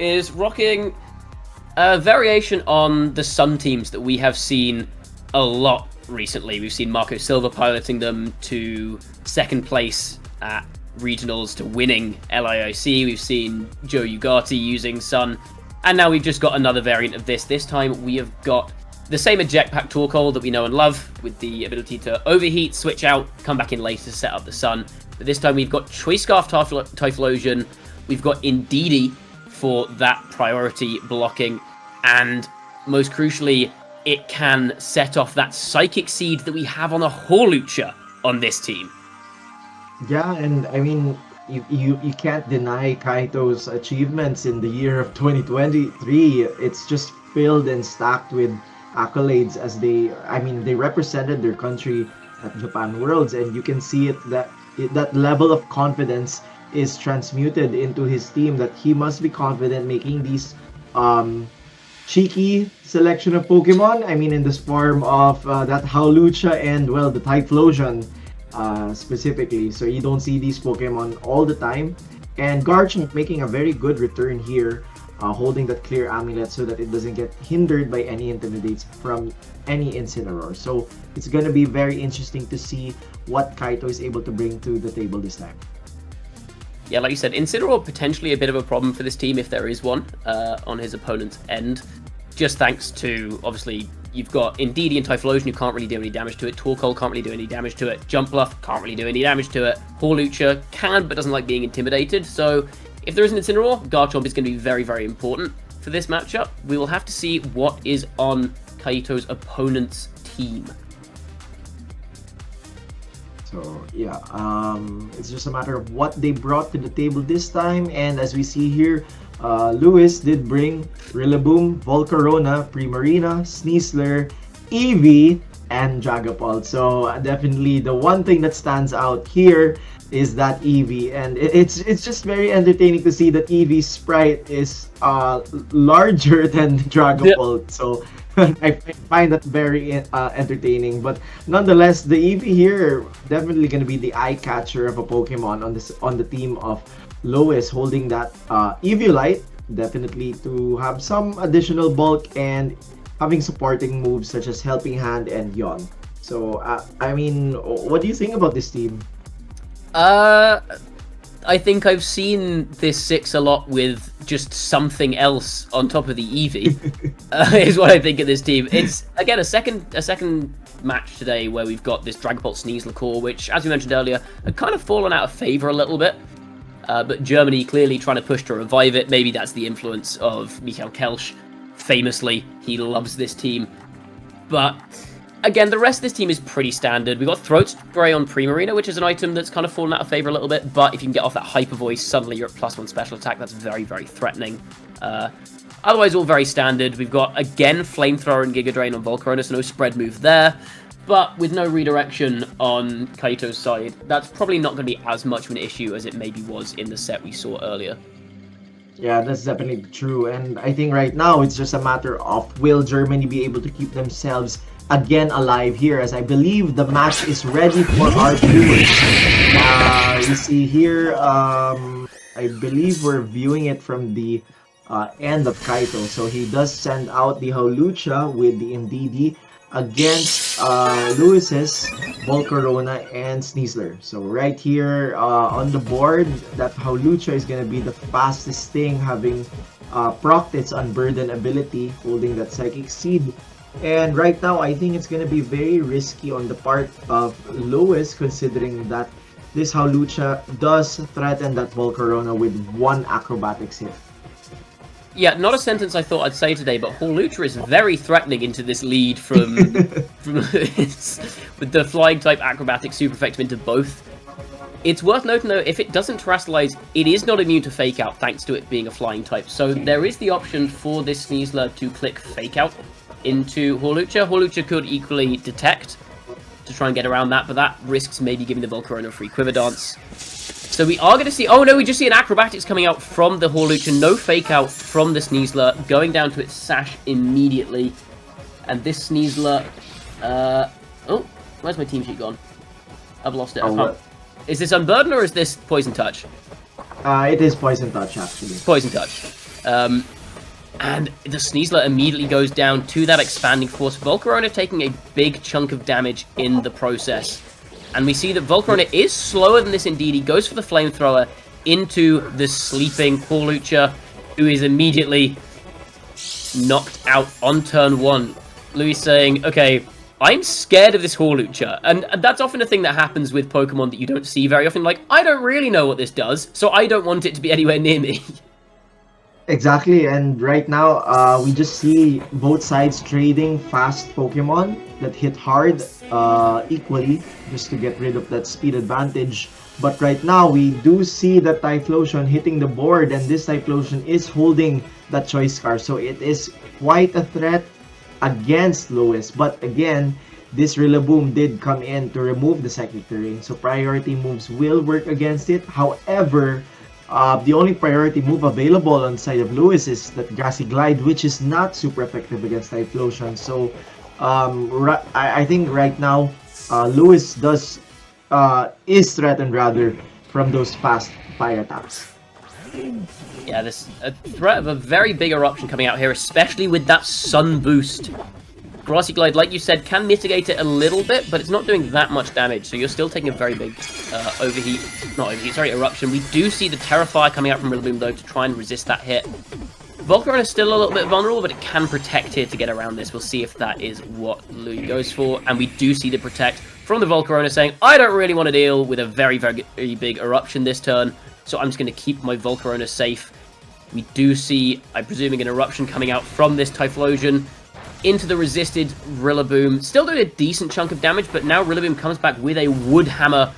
is rocking a variation on the Sun teams that we have seen a lot recently. We've seen Marco Silva piloting them to second place at regionals to winning LIOC. We've seen Joe Ugarte using Sun, and now we've just got another variant of this. This time we have got the same eject pack Torkoal that we know and love, with the ability to overheat, switch out, come back in later to set up the Sun. But this time we've got Choice Scarf Typhlosion, we've got Indeedee for that priority blocking, and most crucially, it can set off that Psychic Seed that we have on a Hawlucha on this team. Yeah, and I mean, you can't deny Kaito's achievements in the year of 2023. It's just filled and stacked with accolades as they represented their country at Japan Worlds, and you can see that level of confidence is transmuted into his team, that he must be confident making these cheeky selection of Pokemon. I mean, in this form of that Hawlucha and, well, the Typhlosion specifically. So you don't see these Pokemon all the time. And Garchomp making a very good return here, holding that clear amulet so that it doesn't get hindered by any intimidates from any Incineroar. So it's going to be very interesting to see what Kaito is able to bring to the table this time. Yeah, like you said, Incineroar potentially a bit of a problem for this team if there is one on his opponent's end. Just thanks to, obviously, you've got Indeedee and Typhlosion who can't really do any damage to it. Torkoal can't really do any damage to it. Jump Bluff can't really do any damage to it. Hawlucha can, but doesn't like being intimidated. So if there is an Incineroar, Garchomp is going to be very, very important for this matchup. We will have to see what is on Kaito's opponent's team. So yeah, it's just a matter of what they brought to the table this time. And as we see here, Lewis did bring Rillaboom, Volcarona, Primarina, Sneasler, Eevee, and Dragapult. So definitely the one thing that stands out here is that Eevee, and it's just very entertaining to see that Eevee's sprite is larger than Dragapult. Yep. So I find that very entertaining. But nonetheless, the Eevee here definitely going to be the eye catcher of a Pokemon on the team of Lois, holding that Eviolite, definitely to have some additional bulk and having supporting moves such as Helping Hand and Yawn. So I mean, what do you think about this team? I think I've seen this 6 a lot with just something else on top of the Eevee, is what I think of this team. It's, again, a second match today where we've got this Dragapult Sneasler core, which, as we mentioned earlier, had kind of fallen out of favour a little bit. But Germany clearly trying to push to revive it. Maybe that's the influence of Michael Kelsch. Famously, he loves this team. But again, the rest of this team is pretty standard. We've got Throat Spray on Primarina, which is an item that's kind of fallen out of favour a little bit, but if you can get off that Hyper Voice, suddenly you're at +1 special attack. That's very, very threatening. Otherwise, all very standard. We've got, again, Flamethrower and Giga Drain on Volcarona, so no spread move there. But with no redirection on Kaito's side, that's probably not going to be as much of an issue as it maybe was in the set we saw earlier. Yeah, that's definitely true. And I think right now, it's just a matter of will Germany be able to keep themselves again alive here, as I believe the match is ready for our viewers. You see here, I believe we're viewing it from the end of Kaito. So he does send out the Hawlucha with the Indeedee against Lewis's Volcarona and Sneasler. So right here on the board, that Hawlucha is going to be the fastest thing, having procced its Unburden ability, holding that Psychic Seed. And right now, I think it's going to be very risky on the part of Lewis, considering that this Hawlucha does threaten that Volcarona with one Acrobatics hit. Yeah, not a sentence I thought I'd say today, but Hawlucha is very threatening into this lead from with the Flying type Acrobatic super effective into both. It's worth noting though, if it doesn't Terrastallize, it is not immune to Fake Out thanks to it being a Flying type. So there is the option for this Sneasler to click Fake Out into Hawlucha. Hawlucha could equally Detect to try and get around that, but that risks maybe giving the Volcarona a free Quiver Dance. So we are going to see... Oh no, we just see an Acrobatics coming out from the Hawlucha. No Fake Out from the Sneasler. Going down to its Sash immediately. And this Sneasler... oh, where's my team sheet gone? I've lost it. Is this Unburden or is this Poison Touch? It is Poison Touch, actually. Poison Touch. And the Sneasler immediately goes down to that expanding force. Volcarona taking a big chunk of damage in the process. And we see that Volcarona is slower than this indeed. He goes for the flamethrower into the sleeping Hawlucha, who is immediately knocked out on turn 1. Louis saying, okay, I'm scared of this Hawlucha. And that's often a thing that happens with Pokemon that you don't see very often. Like, I don't really know what this does, so I don't want it to be anywhere near me. Exactly, and right now we just see both sides trading fast Pokemon that hit hard equally just to get rid of that speed advantage. But right now we do see that Typhlosion hitting the board, and this Typhlosion is holding that Choice Scarf, so it is quite a threat against Lewis. But again, this Rillaboom did come in to remove the Psychic Terrain, so priority moves will work against it. However, the only priority move available on the side of Lewis is that Grassy Glide, which is not super effective against Typhlosion. So I think right now Lewis is threatened rather from those fast fire attacks. Yeah, there's a threat of a very big eruption coming out here, especially with that Sun Boost. Grassy Glide, like you said, can mitigate it a little bit, but it's not doing that much damage, so you're still taking a very big eruption. We do see the Terrifier coming out from Rillaboom, though, to try and resist that hit. Volcarona is still a little bit vulnerable, but it can protect here to get around this. We'll see if that is what Louis goes for, and we do see the Protect from the Volcarona saying, I don't really want to deal with a very, very big eruption this turn, so I'm just going to keep my Volcarona safe. We do see, I'm presuming, an eruption coming out from this Typhlosion into the resisted Rillaboom. Still doing a decent chunk of damage, but now Rillaboom comes back with a Wood Hammer.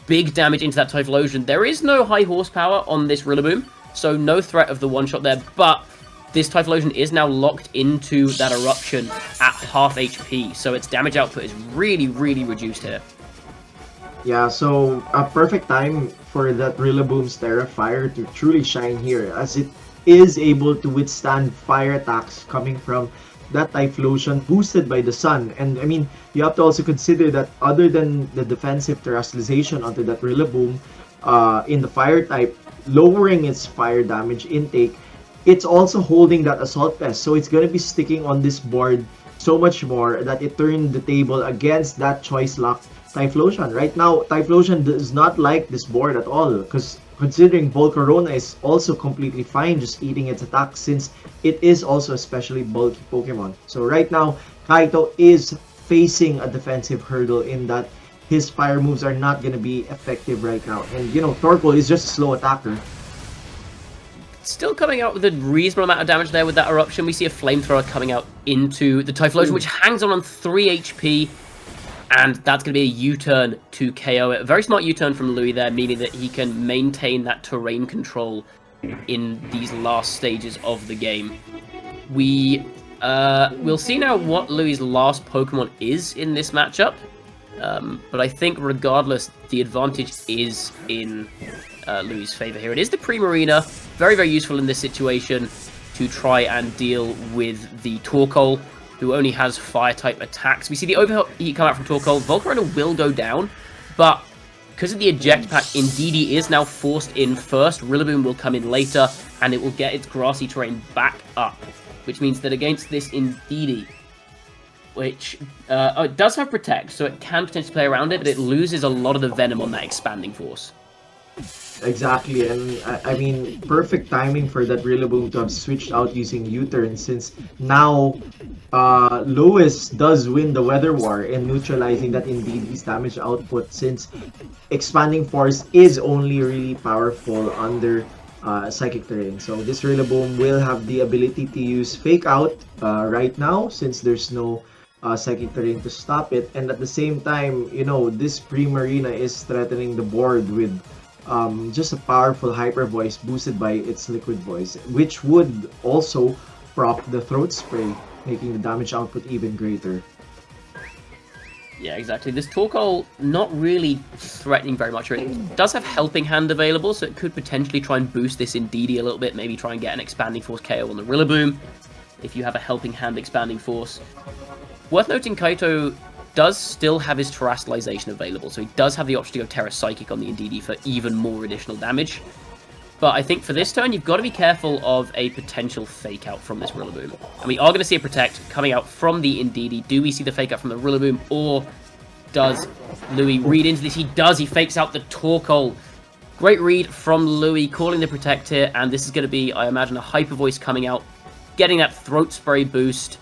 Big damage into that Typhlosion. There is no high horsepower on this Rillaboom, so no threat of the one-shot there, but this Typhlosion is now locked into that eruption at half HP, so its damage output is really, really reduced here. Yeah, so a perfect time for that Rillaboom's Terrifier to truly shine here, as it is able to withstand fire attacks coming from that Typhlosion boosted by the sun. And I mean, you have to also consider that other than the defensive terrestrialization onto that Rillaboom in the fire type, lowering its fire damage intake, it's also holding that Assault Pest, so it's going to be sticking on this board so much more that it turned the table against that choice lock Typhlosion. Right now, Typhlosion does not like this board at all, because considering Volcarona is also completely fine just eating its attack, since it is also a specially bulky Pokemon. So right now, Kaito is facing a defensive hurdle in that his fire moves are not going to be effective right now. And you know, Torkoal is just a slow attacker. Still coming out with a reasonable amount of damage there with that eruption. We see a flamethrower coming out into the Typhlosion, which hangs on 3 HP. And that's going to be a U-turn to KO it. A very smart U-turn from Louis there, meaning that he can maintain that terrain control in these last stages of the game. We'll see now what Louis' last Pokemon is in this matchup. But I think regardless, the advantage is in Louis' favor here. It is the Primarina, very, very useful in this situation to try and deal with the Torkoal, who only has fire-type attacks. We see the overheat come out from Torkoal. Volcarona will go down, but because of the eject pack, Indeedee is now forced in first. Rillaboom will come in later, and it will get its grassy terrain back up, which means that against this Indeedee, which it does have Protect, so it can potentially play around it, but it loses a lot of the Venom on that Expanding Force. Exactly, and I mean, perfect timing for that Rillaboom to have switched out using U-turn, since now Lewis does win the Weather War in neutralizing that Indeedee's damage output, since Expanding Force is only really powerful under Psychic Terrain. So this Rillaboom will have the ability to use Fake Out right now, since there's no Psychic Terrain to stop it, and at the same time, you know, this Primarina is threatening the board with just a powerful Hyper Voice boosted by its Liquid Voice, which would also proc the Throat Spray, making the damage output even greater. Yeah, exactly. This Torkoal not really threatening very much. It does have Helping Hand available, so it could potentially try and boost this Indeedee a little bit, maybe try and get an Expanding Force KO on the Rillaboom, if you have a Helping Hand Expanding Force. Worth noting, Kaito does still have his Terrestrialization available, so he does have the option to go Terra Psychic on the Indeedee for even more additional damage. But I think for this turn, you've got to be careful of a potential fake out from this Rillaboom. And we are going to see a Protect coming out from the Indeedee. Do we see the fake out from the Rillaboom, or does Louis read into this? He does. He fakes out the Torkoal. Great read from Louis, calling the Protect here, and this is going to be, I imagine, a Hyper Voice coming out, getting that Throat Spray boost.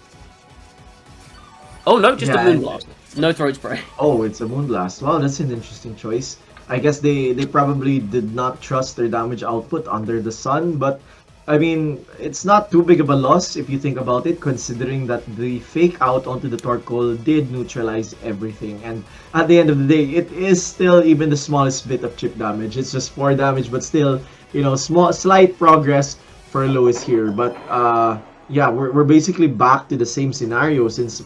Oh no, just a Moonblast. No Throat Spray. Oh, it's a Moonblast. Well, that's an interesting choice. I guess they probably did not trust their damage output under the sun, but I mean, it's not too big of a loss if you think about it, considering that the fake out onto the Torkoal did neutralize everything. And at the end of the day, it is still even the smallest bit of chip damage. It's just 4 damage, but still, you know, slight progress for Lewis here. But yeah, we're basically back to the same scenario since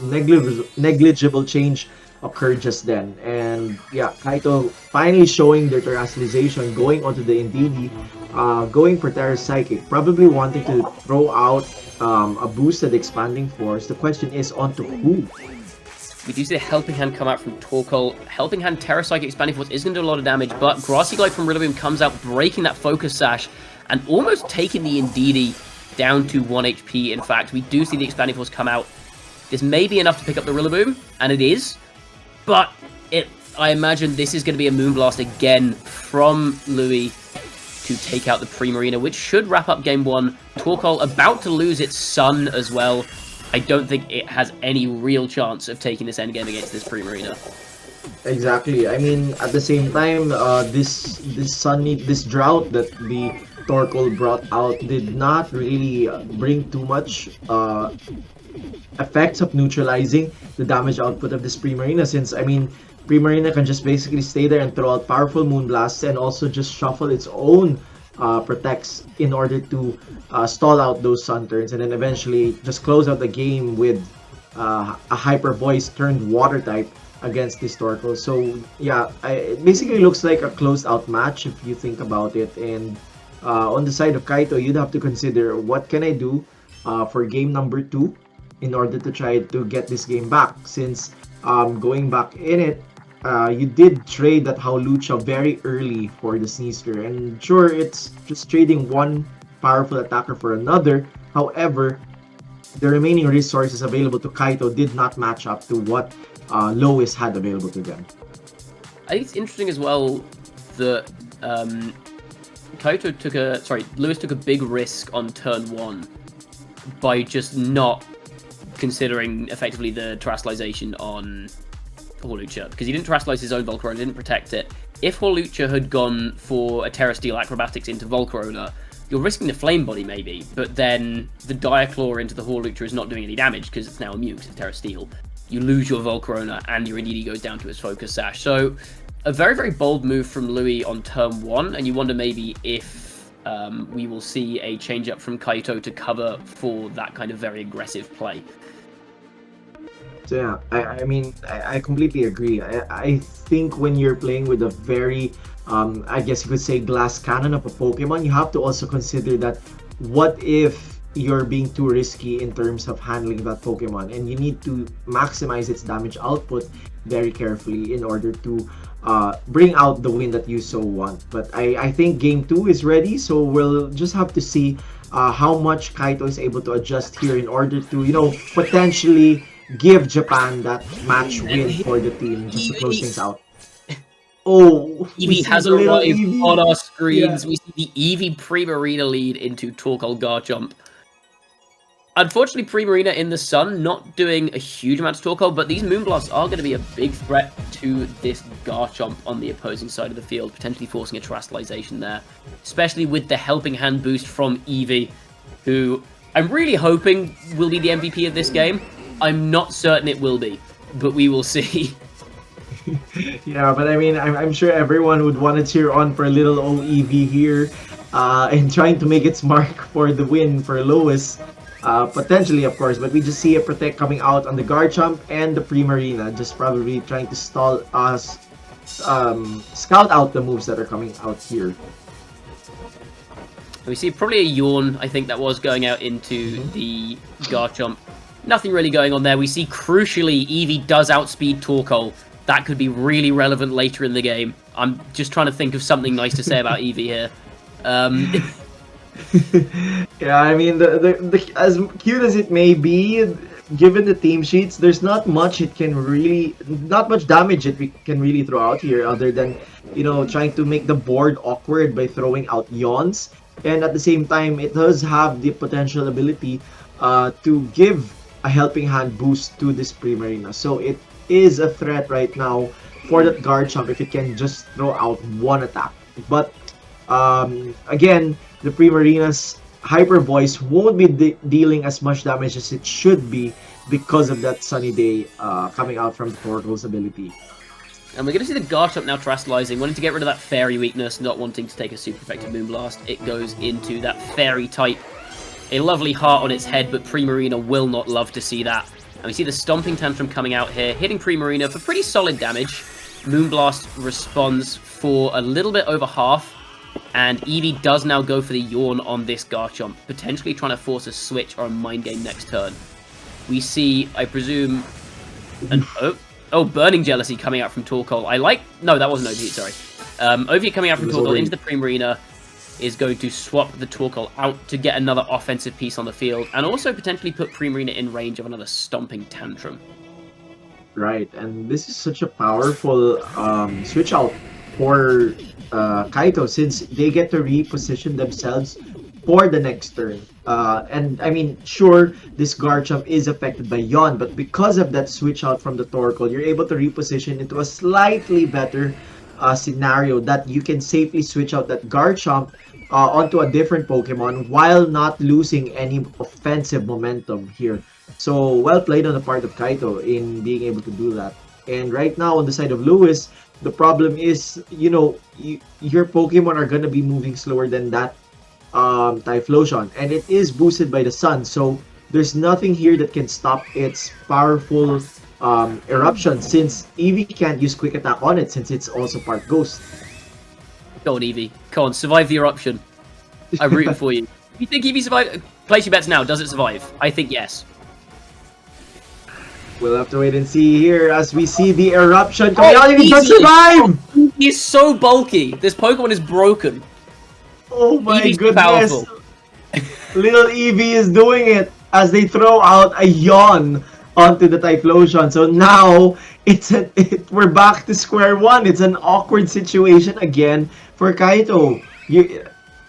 negligible change occurred just then. And yeah, Kaito finally showing their terrestrialization, going onto the Indeedee, going for Terra Psychic, probably wanting to throw out a boosted Expanding Force. The question is onto who? We do see a Helping Hand come out from Torkoal. Helping Hand, Terra Psychic, Expanding Force is going to do a lot of damage, but Grassy Glide from Rillaboom comes out, breaking that Focus Sash, and almost taking the Indeedee down to 1 HP. In fact, we do see the Expanding Force come out. This may be enough to pick up the Rillaboom, and it is. But I imagine this is going to be a Moonblast again from Louis to take out the Primarina, which should wrap up Game 1. Torkoal about to lose its Sun as well. I don't think it has any real chance of taking this endgame against this Primarina. Exactly. I mean, at the same time, this drought that the Torkoal brought out did not really bring too much effects of neutralizing the damage output of this Primarina, since, I mean, Primarina can just basically stay there and throw out powerful Moonblasts and also just shuffle its own Protects in order to stall out those Sun turns, and then eventually just close out the game with a Hyper Voice turned Water type against this Torkoal. So yeah, it basically looks like a closed out match if you think about it. And on the side of Kaito, you'd have to consider, what can I do for game number 2 in order to try to get this game back, since going back in it, you did trade that Howlucha very early for the Sneasker, and sure, it's just trading one powerful attacker for another. However, the remaining resources available to Kaito did not match up to what Lois had available to them. I think it's interesting as well that Lewis took a big risk on turn 1 by just not considering effectively the terrestrialization on Hawlucha, because he didn't terrestrialize his own Volcarona, didn't protect it. If Hawlucha had gone for a Terra Steel Acrobatics into Volcarona, you're risking the Flame Body maybe, but then the Diaclaw into the Hawlucha is not doing any damage because it's now immune because it's Terra Steel. You lose your Volcarona and your Indeedee goes down to its Focus Sash. So a very, very bold move from Louis on turn 1, and you wonder maybe if we will see a change-up from Kaito to cover for that kind of very aggressive play. So yeah, I mean, I completely agree. I think when you're playing with a very, I guess you could say, glass cannon of a Pokemon, you have to also consider that what if you're being too risky in terms of handling that Pokemon, and you need to maximize its damage output very carefully in order to bring out the win that you so want. But I think game 2 is ready, so we'll just have to see how much Kaito is able to adjust here in order to, you know, potentially give Japan that match win for the team just to close things out. Oh, Eevee has arrived on our screens. Yeah. We see the Eevee Primarina lead into Torkoal Garchomp. Unfortunately, Primarina in the sun, not doing a huge amount to Torkoal, but these Moonblasts are going to be a big threat to this Garchomp on the opposing side of the field, potentially forcing a terrestrialization there, especially with the Helping Hand boost from Eevee, who I'm really hoping will be the MVP of this game. I'm not certain it will be, but we will see. Yeah, but I mean, I'm sure everyone would want to cheer on for little old Eevee here, and trying to make its mark for the win for Lois. Potentially, of course, but we just see a Protect coming out on the Garchomp and the Primarina, just probably trying to stall us, scout out the moves that are coming out here. We see probably a Yawn, I think that was going out into the Garchomp. Nothing really going on there. We see, crucially, Eevee does outspeed Torkoal. That could be really relevant later in the game. I'm just trying to think of something nice to say about Eevee here. Yeah, I mean, as cute as it may be, given the team sheets, there's not much it can really, not much damage it we can really throw out here, other than, trying to make the board awkward by throwing out yawns. And at the same time, it does have the potential ability to give a helping hand boost to this Primarina. So it is a threat right now for that Garchomp if it can just throw out one attack. But again, the Primarina's Hyper Voice won't be dealing as much damage as it should be because of that Sunny Day coming out from the Torkoal's ability. And we're going to see the Garchomp now terastallizing, wanting to get rid of that Fairy weakness, not wanting to take a super effective Moonblast. It goes into that Fairy type. A lovely heart on its head, but Primarina will not love to see that. And we see the Stomping Tantrum coming out here, hitting Primarina for pretty solid damage. Moonblast responds for a little bit over half. And Eevee does now go for the Yawn on this Garchomp, potentially trying to force a switch or a Mind Game next turn. We see, I presume, an Burning Jealousy coming out from Torkoal. No, that wasn't Overheat, sorry. Overheat coming out from Torkoal into the Primarina is going to swap the Torkoal out to get another offensive piece on the field, and also potentially put Primarina in range of another Stomping Tantrum. Right, and this is such a powerful switch out for Kaito, since they get to reposition themselves for the next turn. And I mean, sure, this Garchomp is affected by Yawn, but because of that switch out from the Torkoal, you're able to reposition into a slightly better scenario that you can safely switch out that Garchomp onto a different Pokemon while not losing any offensive momentum here. So well played on the part of Kaito in being able to do that. And right now on the side of Lewis, the problem is, your Pokemon are gonna be moving slower than that Typhlosion, and it is boosted by the sun, so there's nothing here that can stop its powerful eruption, since Eevee can't use Quick Attack on it since it's also part Ghost. Go on, Eevee. Come on, survive the eruption. I'm rooting for you. If you think Eevee survives, place your bets now. Does it survive? I think yes. We'll have to wait and see here as we see the eruption coming out, and it does survive! He's so bulky. This Pokemon is broken. Oh my Eevee's goodness! powerful. Little Eevee is doing it as they throw out a Yawn onto the Typhlosion. So now we're back to square one. It's an awkward situation again for Kaito.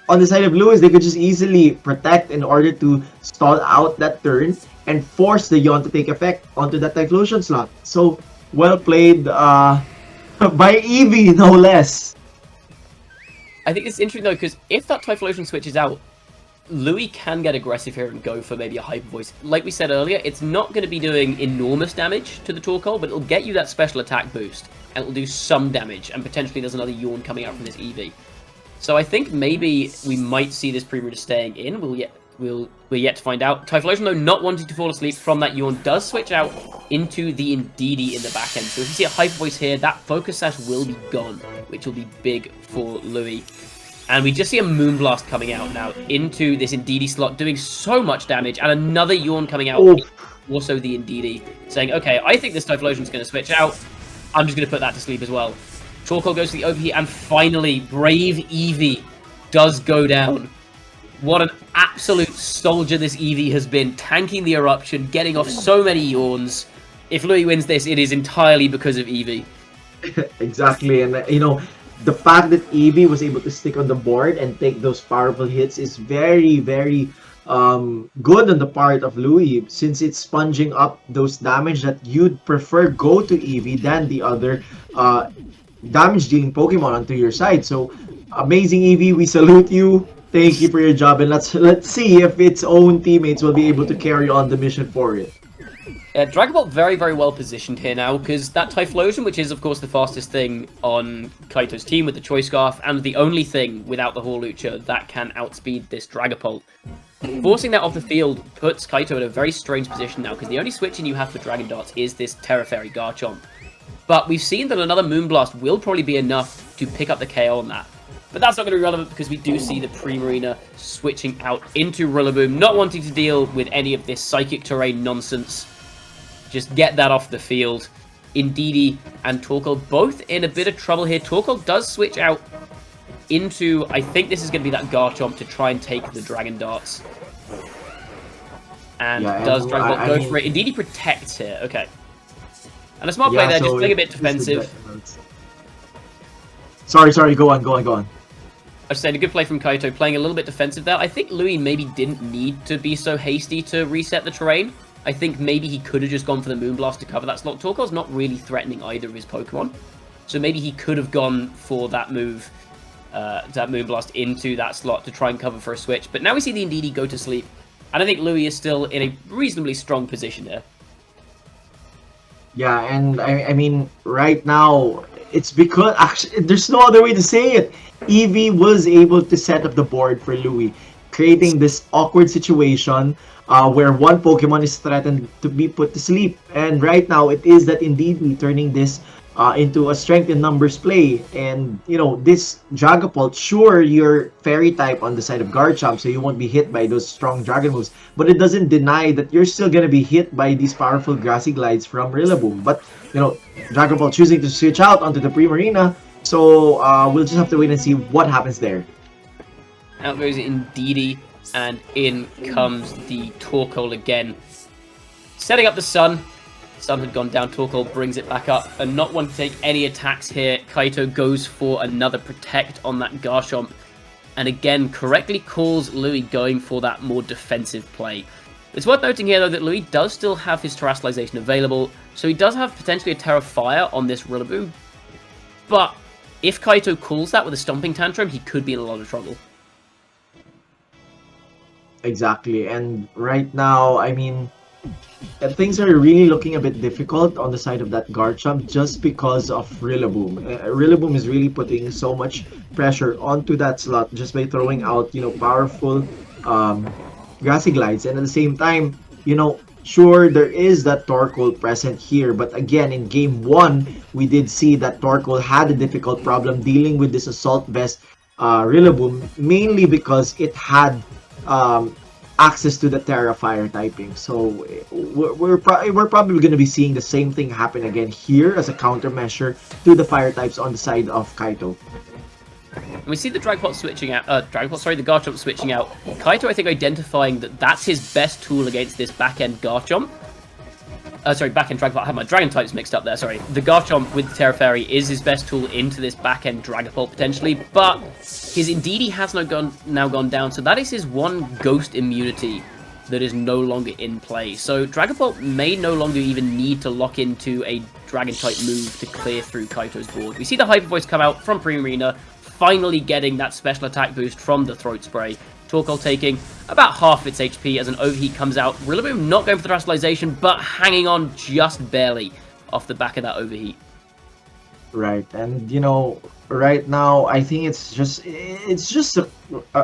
On the side of Lewis, they could just easily protect in order to stall out that turn and force the Yawn to take effect onto that Typhlosion slot. So well played by Eevee, no less. I think it's interesting though, because if that Typhlosion switches out, Louis can get aggressive here and go for maybe a Hyper Voice. Like we said earlier, it's not going to be doing enormous damage to the Torkoal, but it'll get you that special attack boost, and it'll do some damage, and potentially there's another Yawn coming out from this Eevee. So I think maybe we might see this Primarina staying in. We're yet to find out. Typhlosion, though, not wanting to fall asleep from that Yawn, does switch out into the Indeedee in the back end. So if you see a Hyper Voice here, that Focus Sash will be gone, which will be big for Louis. And we just see a Moonblast coming out now into this Indeedee slot, doing so much damage, and another Yawn coming out, also the Indeedee, saying, okay, I think this Typhlosion's going to switch out. I'm just going to put that to sleep as well. Torkoal goes to the Overheat, and finally, brave Eevee does go down. What an absolute soldier this Eevee has been, tanking the eruption, getting off so many Yawns. If Louis wins this, it is entirely because of Eevee. Exactly, and the fact that Eevee was able to stick on the board and take those powerful hits is very, very good on the part of Louis, since it's sponging up those damage that you'd prefer go to Eevee than the other damage-dealing Pokemon onto your side. So, amazing Eevee, we salute you. Thank you for your job, and let's see if its own teammates will be able to carry on the mission for it. Dragon Ball very, very well positioned here now, because that Typhlosion, which is, of course, the fastest thing on Kaito's team with the Choice Scarf, and the only thing without the Hawlucha that can outspeed this Dragapult. Forcing that off the field puts Kaito in a very strange position now, because the only switching you have for Dragon Darts is this Terra Fairy Garchomp. But we've seen that another Moonblast will probably be enough to pick up the KO on that. But that's not going to be relevant because we do see the Primarina switching out into Rillaboom, not wanting to deal with any of this Psychic Terrain nonsense. Just get that off the field. Indeedee and Torkoal both in a bit of trouble here. Torkoal does switch out into, I think this is going to be that Garchomp to try and take the Dragon Darts. And Yeah, does and Dragon Ball I go mean, for it? Indeed, he protects here. Okay. And a smart play there, just playing a bit defensive. Sorry, go on. I was saying, a good play from Kaito, playing a little bit defensive there. I think Louis maybe didn't need to be so hasty to reset the terrain. I think maybe he could have just gone for the Moonblast to cover that slot. Torkoal's not really threatening either of his Pokemon. So maybe he could have gone for that move, that Moonblast into that slot to try and cover for a switch. But now we see the Indeedee go to sleep. And I think Louis is still in a reasonably strong position here. Yeah, and I mean, right now, it's because, actually, there's no other way to say it. Eevee was able to set up the board for Louis, creating this awkward situation where one Pokemon is threatened to be put to sleep. And right now, it is that Indeedee turning this into a strength in numbers play. And, you know, this Dragapult, sure, you're fairy type on the side of Garchomp, so you won't be hit by those strong dragon moves. But it doesn't deny that you're still going to be hit by these powerful grassy glides from Rillaboom. But, you know, Dragapult choosing to switch out onto the Primarina. So we'll just have to wait and see what happens there. Out goes Indeedee, and in comes the Torkoal again. Setting up the Sun. Sun had gone down, Torkoal brings it back up, and not one to take any attacks here. Kaito goes for another Protect on that Garchomp, and again correctly calls Louis going for that more defensive play. It's worth noting here though that Louis does still have his Terastallization available, so he does have potentially a Terra Fire on this Rillaboom, but if Kaito calls that with a Stomping Tantrum, he could be in a lot of trouble. Exactly, and right now, I mean, things are really looking a bit difficult on the side of that Garchomp just because of Rillaboom. Rillaboom is really putting so much pressure onto that slot just by throwing out, you know, powerful Grassy Glides. And at the same time, you know, sure, there is that Torkoal present here, but again, in Game 1, we did see that Torkoal had a difficult problem dealing with this Assault Vest Rillaboom, mainly because it had access to the Terra Fire typing. So we're probably going to be seeing the same thing happen again here as a countermeasure to the Fire types on the side of Kaito. And we see the Dragapult switching out, the Garchomp switching out. Kaito, I think, identifying that that's his best tool against this back-end Garchomp. Back-end Dragapult. I have my Dragon types mixed up there, sorry. The Garchomp with the Terra Fairy is his best tool into this back-end Dragapult, potentially, but his Indeedee has now gone down, so that is his one Ghost immunity that is no longer in play. So Dragapult may no longer even need to lock into a Dragon-type move to clear through Kaito's board. We see the Hyper Voice come out from Primarina, finally getting that special attack boost from the Throat Spray. Torkoal taking about half its HP as an Overheat comes out. Rillaboom not going for the Terastallization, but hanging on just barely off the back of that Overheat. Right, and you know, right now, I think it's just a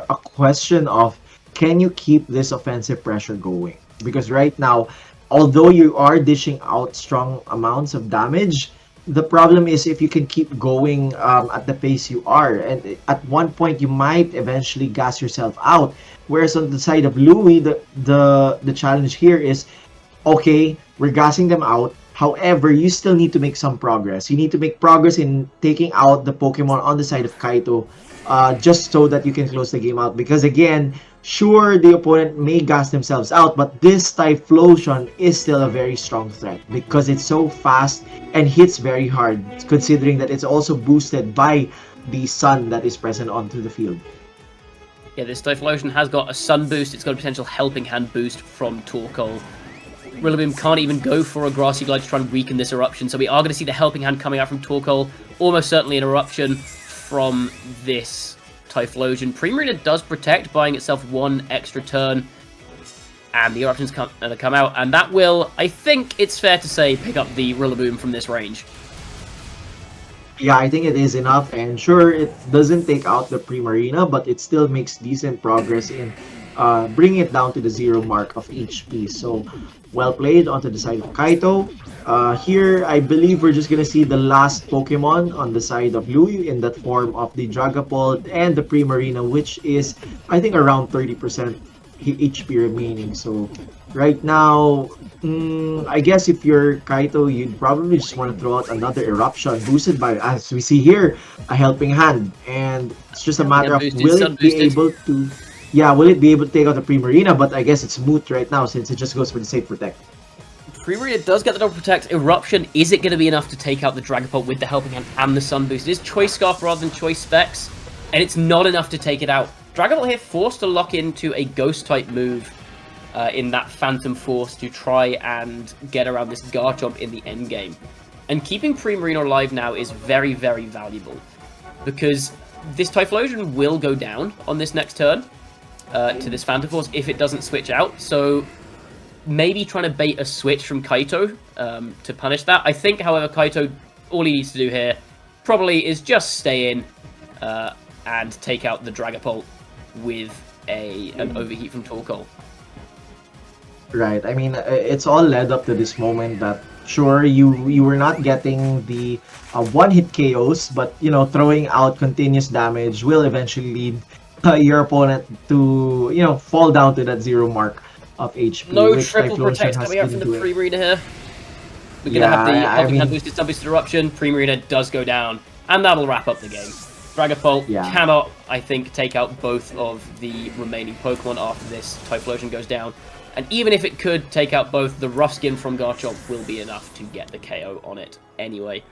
question of, can you keep this offensive pressure going? Because right now, although you are dishing out strong amounts of damage, the problem is if you can keep going at the pace you are, and at one point you might eventually gas yourself out. Whereas on the side of Louis, the challenge here is, okay, we're gassing them out. However, you still need to make some progress. You need to make progress in taking out the Pokemon on the side of Kaito, just so that you can close the game out. Because again, sure, the opponent may gas themselves out, but this Typhlosion is still a very strong threat because it's so fast and hits very hard, considering that it's also boosted by the sun that is present onto the field. Yeah, this Typhlosion has got a Sun boost. It's got a potential Helping Hand boost from Torkoal. Rillaboom can't even go for a Grassy Glide to try and weaken this Eruption, so we are going to see the Helping Hand coming out from Torkoal. Almost certainly an Eruption from this Typhlosion. Primarina does protect, buying itself one extra turn, and the Eruptions come out, and that will, I think it's fair to say, pick up the Rillaboom from this range. Yeah, I think it is enough, and sure, it doesn't take out the Primarina, but it still makes decent progress in bringing it down to the 0 mark of HP. So, well played onto the side of Kaito. Here, I believe we're just gonna see the last Pokemon on the side of Louis in that form of the Dragapult and the Primarina, which is, I think, around 30% HP remaining. So right now, I guess if you're Kaito, you'd probably just want to throw out another eruption boosted by, as we see here, a helping hand. And it's just a matter of Boosted, will sun it be boosted. able to, yeah, will it be able to take out the Primarina? But I guess it's moot right now since it just goes for the safe protect. Primarina does get the double protect. Eruption, is it going to be enough to take out the Dragapult with the helping hand and the sun boost? It is choice scarf rather than choice specs, and it's not enough to take it out. Dragapult here forced to lock into a ghost type move in that Phantom Force to try and get around this Garchomp in the endgame. And keeping Primarina alive now is very, very valuable, because this Typhlosion will go down on this next turn to this Phantom Force if it doesn't switch out. So maybe trying to bait a switch from Kaito to punish that. I think, however, Kaito, all he needs to do here probably is just stay in and take out the Dragapult with an overheat from Torkoal. Right. I mean, it's all led up to this moment that sure you were not getting the one-hit KOs, but you know throwing out continuous damage will eventually lead your opponent to fall down to that 0 mark of HP. No which triple Typhlosion protect has coming out from been the doing. Primarina here. We're gonna have the Yeah, I helping hand mean- boosted sun boosted eruption. Primarina does go down, and that'll wrap up the game. Dragapult Yeah. cannot, I think, take out both of the remaining Pokemon after this Typhlosion goes down. And even if it could take out both, the rough skin from Garchomp will be enough to get the KO on it anyway.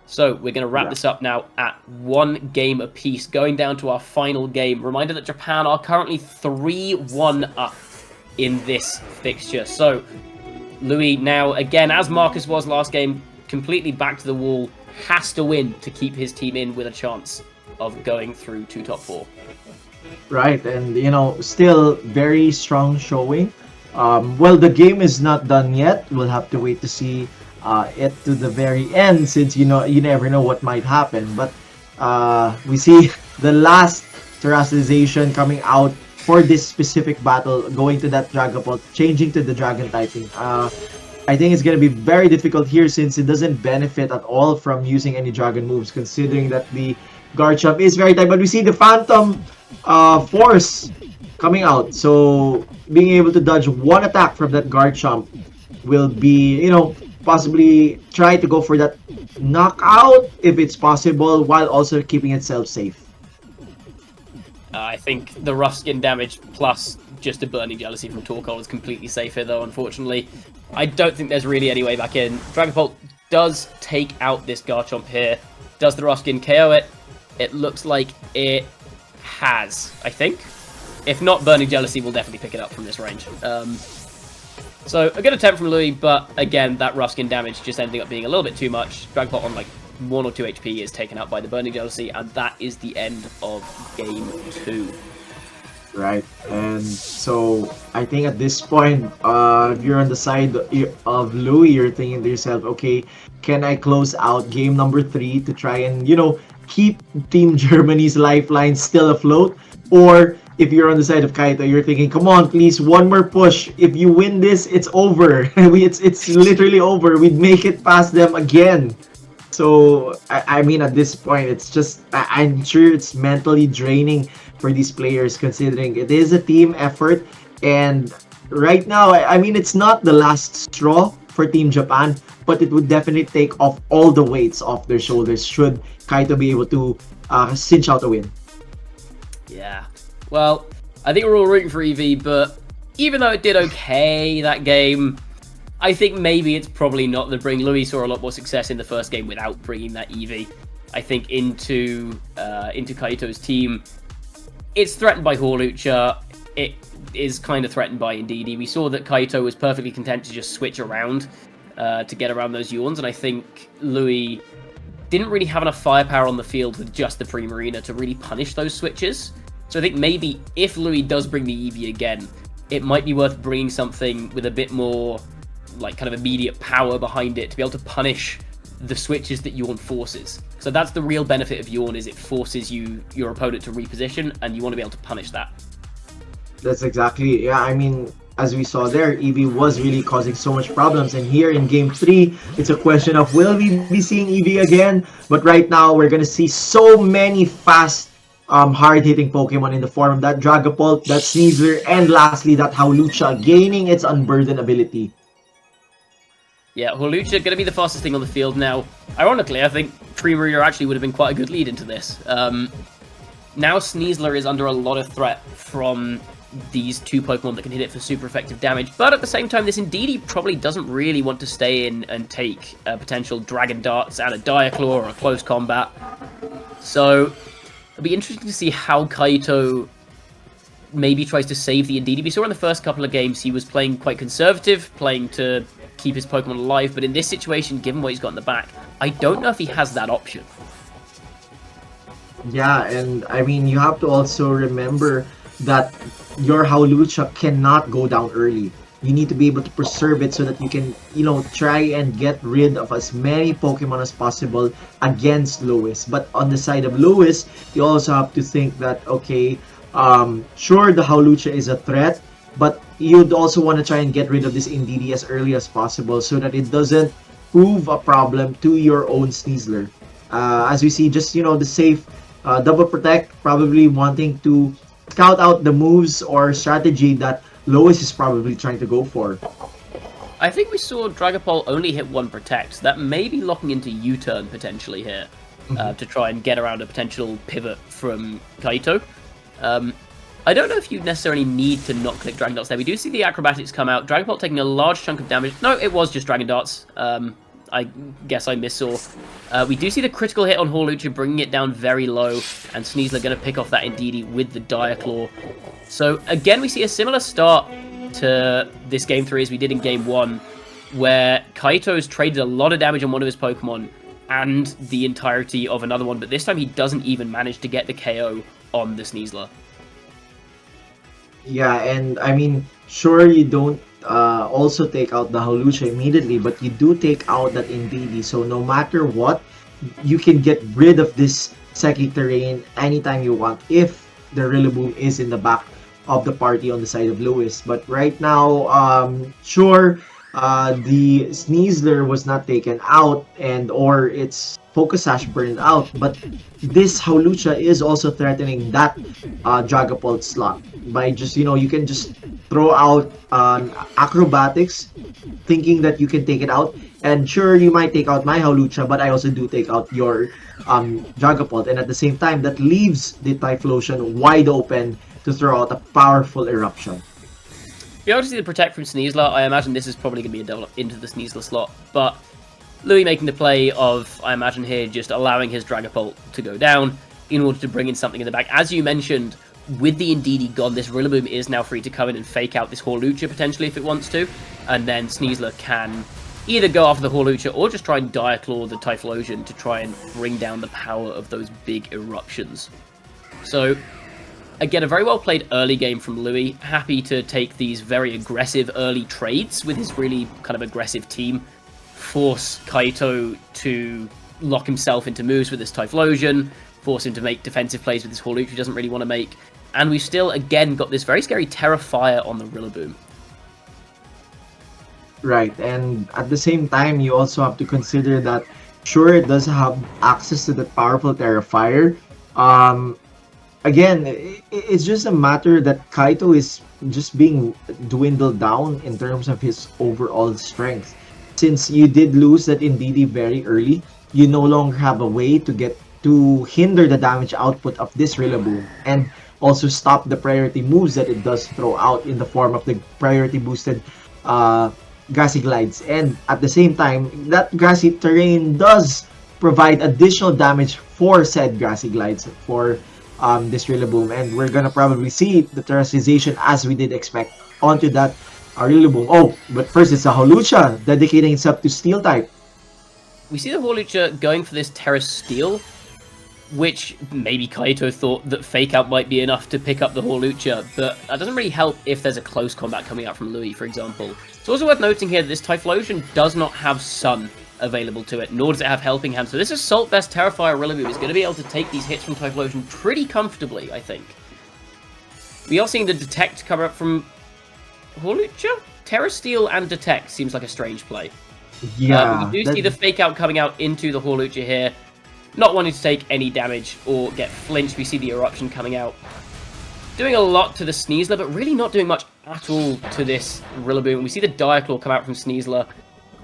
So we're going to wrap this up now at 1 game apiece, going down to our final game. Reminder that Japan are currently 3-1 up in this fixture. So Louis now, again, as Marcus was last game, completely back to the wall, has to win to keep his team in with a chance of going through to top 4. Right, and still very strong showing. Well, the game is not done yet. We'll have to wait to see it to the very end, since you never know what might happen. But we see the last terrestrialization coming out for this specific battle, going to that Dragapult, changing to the Dragon typing. I think it's going to be very difficult here since it doesn't benefit at all from using any Dragon moves, considering that the Garchomp is very tight. But we see the Phantom Force coming out, so being able to dodge one attack from that Garchomp will be, possibly try to go for that knockout if it's possible, while also keeping itself safe. I think the rough skin damage plus just a burning jealousy from Torkoal is completely safe here, though, unfortunately. I don't think there's really any way back in. Dragapult does take out this Garchomp here. Does the rough skin KO it? It looks like it has, I think. If not, burning jealousy will definitely pick it up from this range. So a good attempt from Louis, but again, that rough skin damage just ending up being a little bit too much. Dragapult on like 1 or 2 HP is taken out by the burning jealousy, and that is the end of game 2. Right, and so I think at this point, if you're on the side of Louis, you're thinking to yourself, okay, can I close out game number 3 to try and, keep Team Germany's lifeline still afloat? Or if you're on the side of Kaito, you're thinking, come on, please, one more push. If you win this, it's over. It's literally over. We'd make it past them again. So, I mean, at this point, it's just, I'm sure it's mentally draining for these players, considering it is a team effort. And right now, I mean, it's not the last straw for Team Japan, but it would definitely take off all the weights off their shoulders should Kaito be able to cinch out a win. Yeah. Well, I think we're all rooting for EV, but even though it did okay that game, I think maybe it's probably not the bring. Louis saw a lot more success in the first game without bringing that EV, I think, into Kaito's team. It's threatened by Hawlucha. It is kind of threatened by Indeedee. We saw that Kaito was perfectly content to just switch around to get around those Yawns, and I think Louis didn't really have enough firepower on the field with just the Primarina to really punish those switches. So I think maybe if Louis does bring the Eevee again, it might be worth bringing something with a bit more like kind of immediate power behind it to be able to punish the switches that Yawn forces. So that's the real benefit of Yawn, is it forces your opponent to reposition, and you want to be able to punish that. That's exactly, yeah, I mean, as we saw there, Eevee was really causing so much problems, and here in game 3, it's a question of will we be seeing Eevee again? But right now, we're gonna see so many fast hard-hitting Pokemon in the form of that Dragapult, that Sneasler, and lastly that Howlucha gaining its Unburden ability. Yeah, Hawlucha going to be the fastest thing on the field now. Ironically, I think Primarina actually would have been quite a good lead into this. Now Sneasler is under a lot of threat from these two Pokemon that can hit it for super effective damage, but at the same time, this Indeedee probably doesn't really want to stay in and take potential Dragon Darts out of Diaclaw or a close combat. So it'll be interesting to see how Kaito maybe tries to save the Indeedee. We saw in the first couple of games he was playing quite conservative, playing to keep his Pokemon alive, but in this situation, given what he's got in the back, I don't know if he has that option. Yeah, and I mean, you have to also remember that your Howlucha cannot go down early. You need to be able to preserve it so that you can, try and get rid of as many Pokemon as possible against Lewis. But on the side of Lewis, you also have to think that, okay, sure, the Howlucha is a threat, but you'd also want to try and get rid of this Indeedee as early as possible so that it doesn't prove a problem to your own Sneasler. As we see, just, the safe double protect, probably wanting to scout out the moves or strategy that Lois is probably trying to go for. I think we saw Dragapult only hit one protect. That may be locking into U-turn potentially here to try and get around a potential pivot from Kaito. I don't know if you necessarily need to not click Dragon Darts there. We do see the acrobatics come out. Dragapult taking a large chunk of damage. No, it was just Dragon Darts. I guess I missaw. We do see the critical hit on Hawlucha, bringing it down very low, and Sneasler going to pick off that Indeedee with the Diaclaw. So again, we see a similar start to this Game 3 as we did in Game 1, where Kaito's traded a lot of damage on one of his Pokemon and the entirety of another one, but this time he doesn't even manage to get the KO on the Sneasler. Yeah, and I mean, sure, you don't also take out the Howlucha immediately, but you do take out that Indeedee. So no matter what, you can get rid of this Psychic Terrain anytime you want if the Rillaboom is in the back of the party on the side of Lewis. But right now, sure, the Sneasler was not taken out or its Focus Sash burned out, but this Howlucha is also threatening that Dragapult slot by just, you can just throw out acrobatics thinking that you can take it out, and sure, you might take out my Howlucha, but I also do take out your Dragapult, and at the same time, that leaves the Typhlosion wide open to throw out a powerful eruption. You obviously the Protect from Sneasler. I imagine this is probably going to be a double into the Sneasler slot, but Louis making the play of, I imagine here, just allowing his Dragapult to go down in order to bring in something in the back. As you mentioned, with the Indeedee gone, this Rillaboom is now free to come in and fake out this Hawlucha potentially if it wants to, and then Sneasler can either go after the Hawlucha or just try and Diaclaw the Typhlosion to try and bring down the power of those big eruptions. So, again, a very well played early game from Louis, happy to take these very aggressive early trades with his really kind of aggressive team, force Kaito to lock himself into moves with this Typhlosion, force him to make defensive plays with this Hawlucha he doesn't really want to make, and we've still, again, got this very scary Terra Fire on the Rillaboom. Right, and at the same time, you also have to consider that, sure, it does have access to the powerful Terra Fire. Again, it's just a matter that Kaito is just being dwindled down in terms of his overall strength. Since you did lose that Indeedee very early, you no longer have a way to hinder the damage output of this Rillaboom and also stop the priority moves that it does throw out in the form of the priority boosted Grassy Glides. And at the same time, that Grassy Terrain does provide additional damage for said Grassy Glides for this Rillaboom, and we're gonna probably see the terrestrialization as we did expect onto that Rillaboom. Oh, but first it's a Hawlucha dedicating itself to Steel type. We see the Hawlucha going for this Terra Steel, which maybe Kaito thought that Fake Out might be enough to pick up the Hawlucha, but that doesn't really help if there's a close combat coming out from Louis, for example. It's also worth noting here that this Typhlosion does not have Sun available to it, nor does it have Helping Hand, so this Assault Vest Terrifier Rillaboom is going to be able to take these hits from Typhlosion pretty comfortably, I think. We are seeing the Detect come up from Hawlucha? Terra Steel and Detect seems like a strange play. Yeah. We do see the Fake Out coming out into the Hawlucha here. not wanting to take any damage or get flinched. We see the Eruption coming out, doing a lot to the Sneasler, but really not doing much at all to this Rillaboom. We see the Dire Claw come out from Sneasler.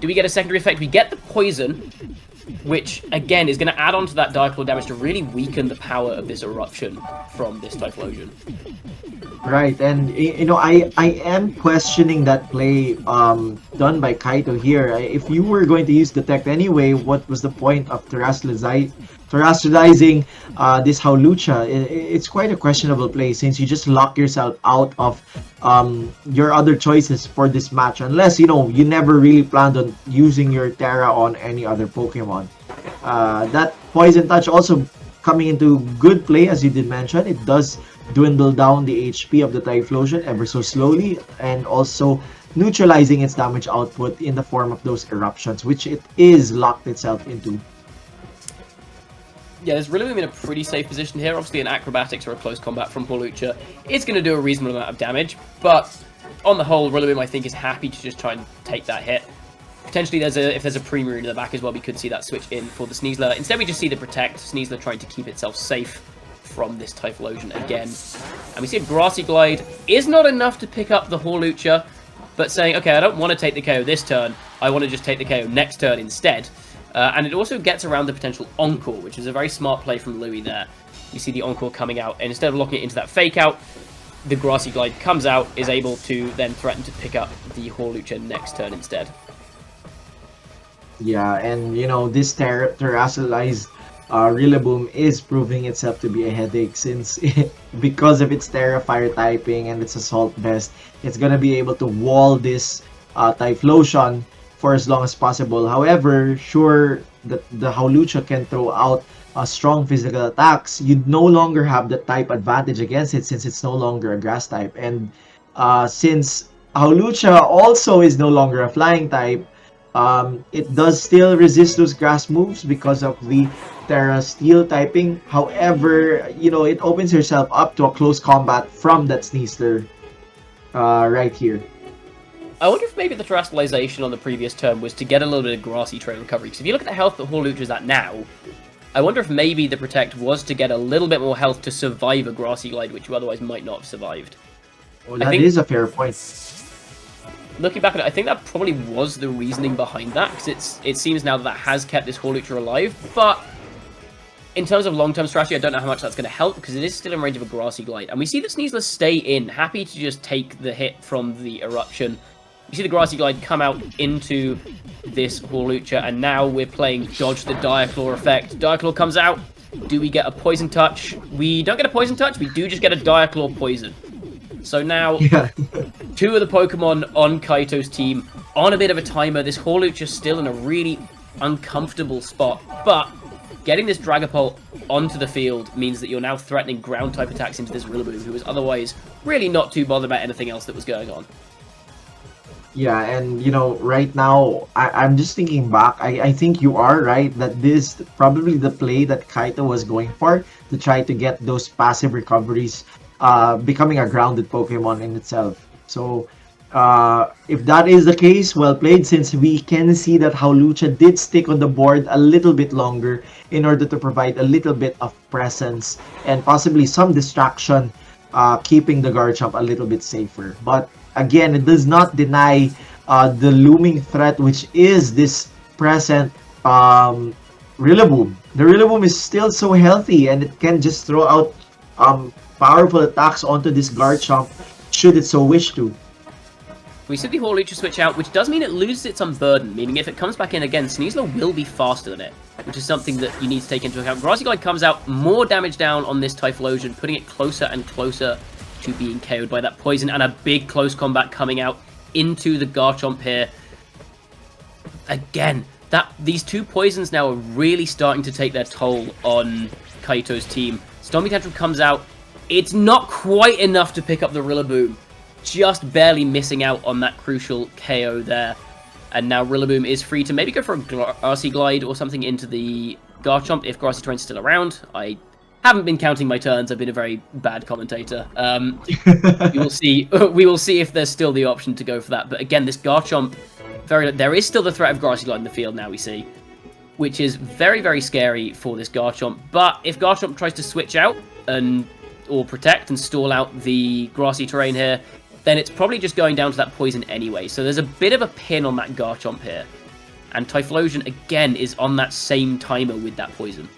Do we get a secondary effect? We get the Poison, which, again, is going to add on to that Dire Claw damage to really weaken the power of this Eruption from this Typhlosion. Right, and I am questioning that play done by Kaito here. If you were going to use Detect anyway, what was the point of terrestrializing this Howlucha? It's quite a questionable play since you just lock yourself out of your other choices for this match, unless you never really planned on using your Terra on any other Pokemon. That Poison Touch also coming into good play, as you did mention. It does dwindle down the HP of the Typhlosion ever so slowly, and also neutralizing its damage output in the form of those eruptions, which it is locked itself into. Yeah, there's Rillaboom in a pretty safe position here. Obviously, an Acrobatics or a Close Combat from Hawlucha is going to do a reasonable amount of damage, but on the whole, Rillaboom, I think, is happy to just try and take that hit. Potentially, if there's a Premier in the back as well, we could see that switch in for the Sneasler. Instead, we just see the Protect. Sneasler trying to keep itself safe from this Typhlosion again. And we see a Grassy Glide is not enough to pick up the Hawlucha, but saying, okay, I don't want to take the KO this turn, I want to just take the KO next turn instead. And it also gets around the potential Encore, which is a very smart play from Louis there. You see the Encore coming out, and instead of locking it into that Fake Out, the Grassy Glide comes out, is able to then threaten to pick up the Hawlucha next turn instead. Yeah, and this terrestrialized Rillaboom is proving itself to be a headache since because of its Terra Fire typing and its Assault Vest, it's gonna be able to wall this Typhlosion for as long as possible. However, sure, the Hawlucha can throw out strong physical attacks. You no longer have the type advantage against it since it's no longer a Grass type, and since Hawlucha also is no longer a Flying type, it does still resist those grass moves because of the Terra Steel typing. However, it opens yourself up to a close combat from that Sneasler right here. I wonder if maybe the terrestrialization on the previous turn was to get a little bit of Grassy Trail recovery, because if you look at the health that Hawlucha is at now, I wonder if maybe the Protect was to get a little bit more health to survive a Grassy Glide, which you otherwise might not have survived. Well, that is a fair point. Looking back at it, I think that probably was the reasoning behind that, because it seems now that has kept this Hawlucha alive, but in terms of long-term strategy, I don't know how much that's going to help, because it is still in range of a Grassy Glide. And we see the Sneasler stay in, happy to just take the hit from the Eruption. You see the Grassy Glide come out into this Hawlucha, and now we're playing Dodge the Dire Claw effect. Dire Claw comes out. Do we get a Poison Touch? We don't get a Poison Touch, we do just get a Dire Claw Poison. So now, two of the Pokemon on Kaito's team on a bit of a timer. This Hawlucha is still in a really uncomfortable spot, but getting this Dragapult onto the field means that you're now threatening ground-type attacks into this Rillaboom, who was otherwise really not too bothered about anything else that was going on. Yeah, and right now, I'm just thinking back, I think you are right that this probably the play that Kaito was going for, to try to get those passive recoveries, becoming a grounded Pokemon in itself. So, if that is the case, well played, since we can see that Hawlucha did stick on the board a little bit longer in order to provide a little bit of presence and possibly some distraction, keeping the Garchomp a little bit safer. But again, it does not deny the looming threat, which is this present Rillaboom. The Rillaboom is still so healthy, and it can just throw out powerful attacks onto this Garchomp should it so wish to. We see the Hawlucha switch out, which does mean it loses its unburden, meaning if it comes back in again, Sneasler will be faster than it, which is something that you need to take into account. Grassy Glide comes out, more damage down on this Typhlosion, putting it closer and closer to being KO'd by that Poison, and a big close combat coming out into the Garchomp here. Again, these two Poisons now are really starting to take their toll on Kaito's team. Stomping Tantrum comes out. It's not quite enough to pick up the Rillaboom. Just barely missing out on that crucial KO there. And now Rillaboom is free to maybe go for a Grassy Glide or something into the Garchomp if Grassy Terrain's still around. I haven't been counting my turns. I've been a very bad commentator. We will see. We will see if there's still the option to go for that. But again, this Garchomp, there is still the threat of Grassy Glide in the field now, we see. which is very, very scary for this Garchomp. But if Garchomp tries to switch out or protect and stall out the grassy terrain here, then it's probably just going down to that poison anyway. So there's a bit of a pin on that Garchomp here. And Typhlosion, again, is on that same timer with that poison.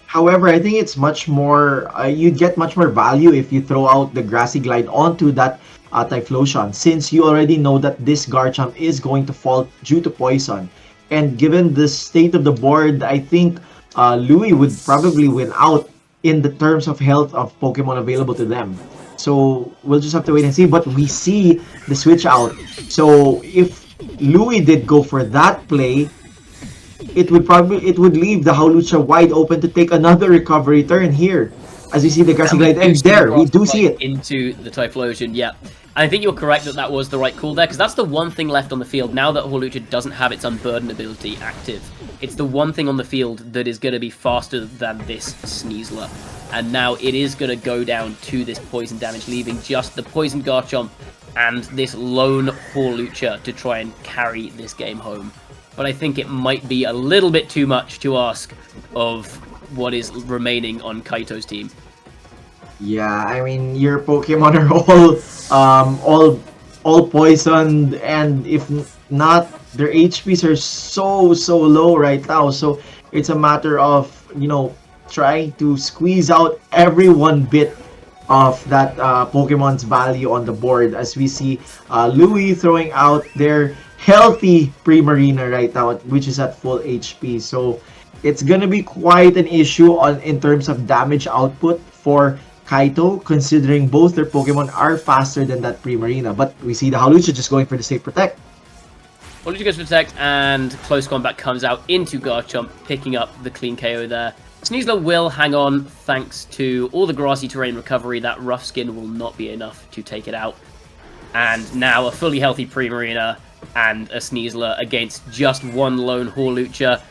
However, I think it's much more, you'd get much more value if you throw out the Grassy Glide onto that Typhlosion, since you already know that this Garchomp is going to fall due to poison. And given the state of the board, I think Louis would probably win out in the terms of health of Pokemon available to them. So we'll just have to wait and see. But we see the switch out. So if Louis did go for that play, it would leave the Hawlucha wide open to take another recovery turn here. As you see the Grassy Glide, and there, we do see it. Into the Typhlosion, yeah. And I think you're correct that that was the right call there, because that's the one thing left on the field now that Hawlucha doesn't have its Unburden ability active. It's the one thing on the field that is going to be faster than this Sneasler. And now it is going to go down to this poison damage, leaving just the Poison Garchomp and this lone Hawlucha to try and carry this game home. But I think it might be a little bit too much to ask of what is remaining on Kaito's team. Yeah, I mean, your Pokemon are all poisoned, and if not, their HPs are so low right now. So it's a matter of, you know, trying to squeeze out every one bit of that Pokemon's value on the board, as we see Louis throwing out their healthy Primarina right now, which is at full HP. So it's gonna be quite an issue in terms of damage output for Kaito, considering both their Pokemon are faster than that Primarina. But we see the Hawlucha just going for the safe protect. Hawlucha goes for protect, and close combat comes out into Garchomp, picking up the clean KO there. Sneasler will hang on thanks to all the grassy terrain recovery. That rough skin will not be enough to take it out. And now a fully healthy Primarina and a Sneasler against just one lone Hawlucha.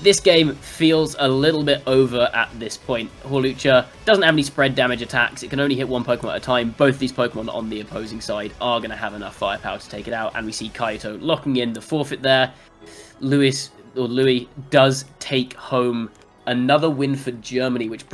This game feels a little bit over at this point. Hawlucha doesn't have any spread damage attacks. It can only hit one Pokemon at a time. Both these Pokemon on the opposing side are going to have enough firepower to take it out. And we see Kaito locking in the forfeit there. Louis does take home another win for Germany, which